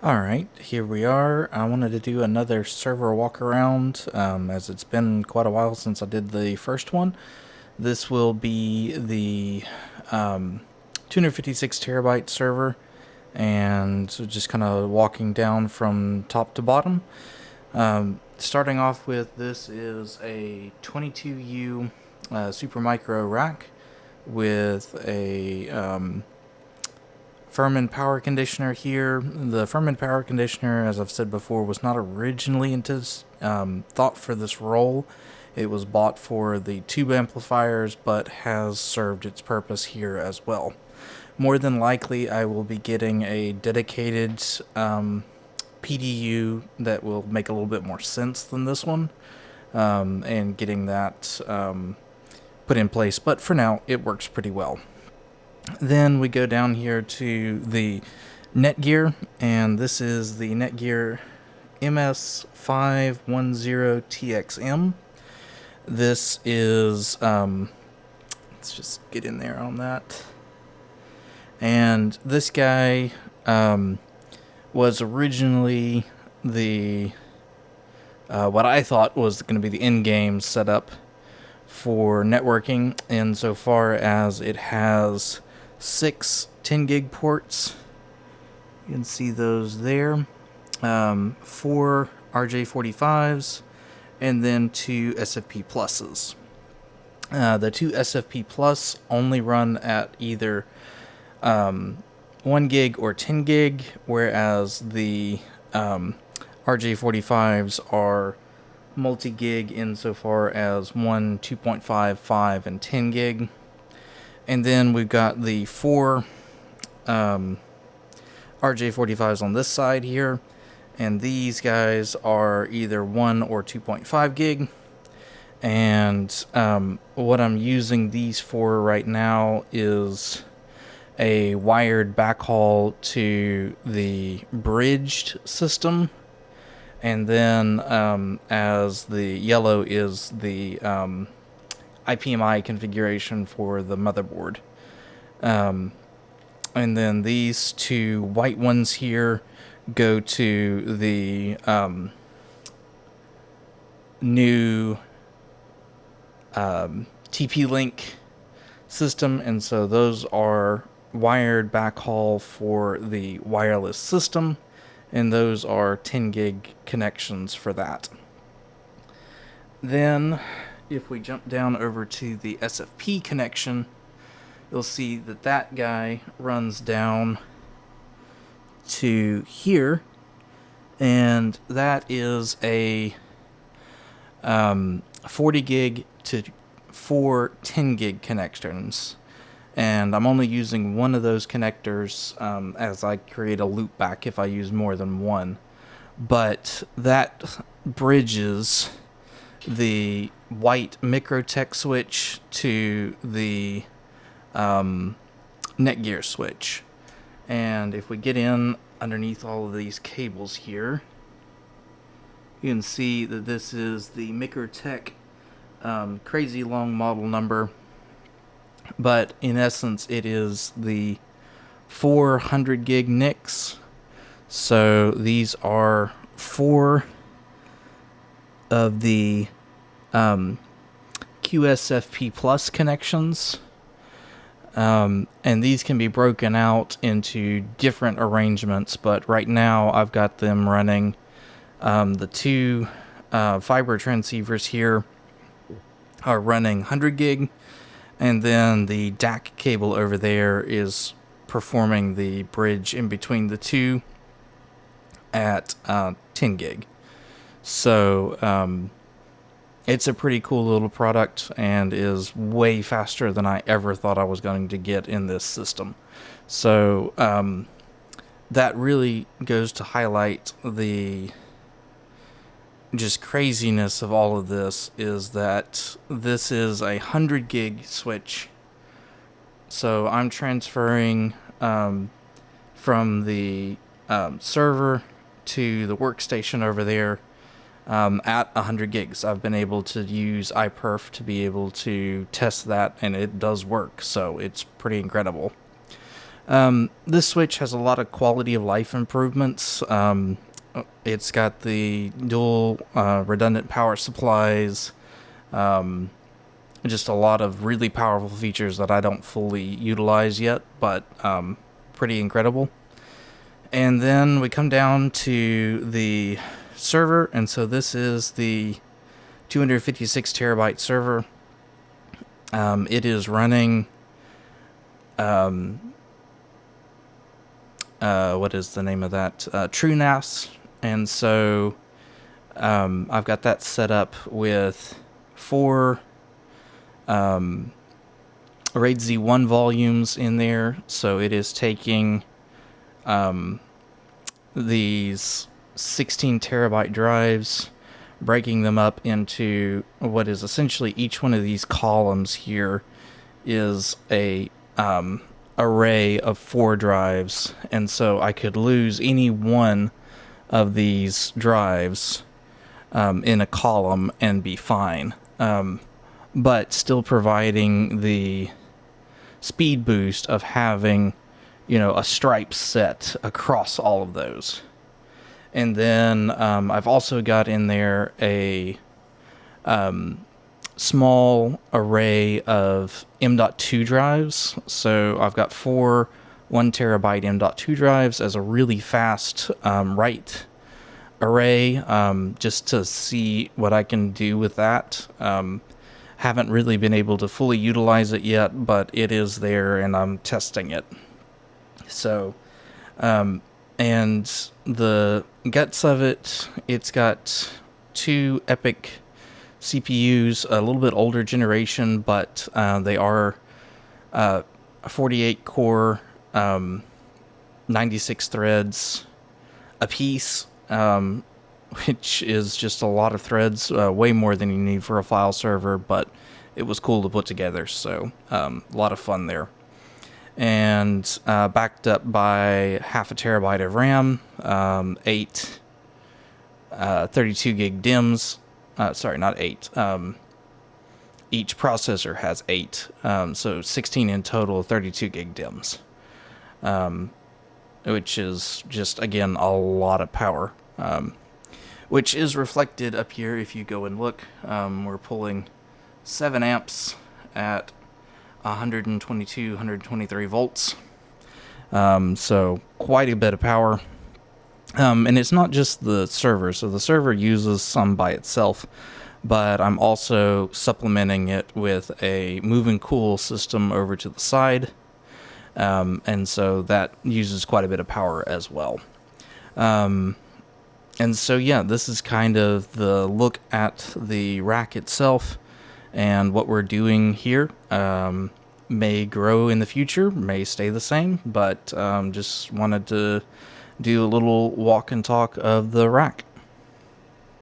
Alright, here we are. I wanted to do another server walk around, as it's been quite a while since I did the first one. This will be the 256 terabyte server, and so just kind of walking down from top to bottom. Starting off with, this is a 22U Supermicro rack with a Furman power conditioner here. The Furman power conditioner, as I've said before, was not originally thought for this role. It was bought for the tube amplifiers, but has served its purpose here as well. More than likely, I will be getting a dedicated PDU that will make a little bit more sense than this one, and getting that put in place. But for now, it works pretty well. Then we go down here to the Netgear, and this is the Netgear MS510TXM. This is, let's just get in there on that. And this guy was originally the, what I thought was going to be the in-game setup for networking, insofar as it has 6 10 gig ports. You can see those there. 4 RJ45s, and then 2 SFP pluses. The 2 SFP plus only run at either 1 gig or 10 gig, whereas the RJ45s are multi-gig insofar as 1, 2.5, 5, and 10 gig. And then we've got the 4 RJ45s on this side here, and these guys are either 1 or 2.5 gig. And what I'm using these for right now is a wired backhaul to the bridged system, and then as the yellow is the IPMI configuration for the motherboard. And then these 2 white ones here go to the new TP-Link system, and so those are wired backhaul for the wireless system, and those are 10 gig connections for that. Then if we jump down over to the SFP connection, you'll see that that guy runs down to here, and that is a 40 gig to 4 10 gig connections. And I'm only using one of those connectors, as I create a loop back if I use more than one. But that bridges the white MikroTik switch to the Netgear switch. And if we get in underneath all of these cables here, you can see that this is the MikroTik crazy long model number, but in essence it is the 400 gig NICs. So these are 4 of the QSFP plus connections, and these can be broken out into different arrangements, but right now I've got them running the 2 fiber transceivers here are running 100 gig, and then the DAC cable over there is performing the bridge in between the 2 at 10 gig. So it's a pretty cool little product, and is way faster than I ever thought I was going to get in this system. So that really goes to highlight the just craziness of all of this, is that this is a 100 gig switch. So I'm transferring from the server to the workstation over there at 100 gigs. I've been able to use iPerf to be able to test that, and it does work, so it's pretty incredible. This switch has a lot of quality of life improvements. It's got the dual redundant power supplies, just a lot of really powerful features that I don't fully utilize yet, but pretty incredible. And then we come down to the server, and so this is the 256 terabyte server. It is running what is the name of that? TrueNAS. And so I've got that set up with 4 RAID Z1 volumes in there. So it is taking these 16 terabyte drives, breaking them up into what is essentially each one of these columns here is a array of 4 drives, and so I could lose any one of these drives in a column and be fine, but still providing the speed boost of having, you know, a stripe set across all of those. And then I've also got in there a small array of M.2 drives. So I've got 4 1 terabyte M.2 drives as a really fast write array, just to see what I can do with that. Haven't really been able to fully utilize it yet, but it is there and I'm testing it. So, and the guts of it, it's got 2 EPYC CPUs, a little bit older generation, but they are 48 core, 96 threads a piece, which is just a lot of threads, way more than you need for a file server, but it was cool to put together, so a lot of fun there. And backed up by half a terabyte of RAM, 8 32 gig DIMMs. Sorry, not 8. Each processor has 8, so 16 in total, 32 gig DIMMs, which is just, again, a lot of power, which is reflected up here if you go and look. We're pulling 7 amps at 122, 123 volts, so quite a bit of power. And it's not just the server, so the server uses some by itself, but I'm also supplementing it with a move and cool system over to the side, and so that uses quite a bit of power as well. And so yeah, this is kind of the look at the rack itself, and what we're doing here may grow in the future, may stay the same, but just wanted to do a little walk and talk of the rack.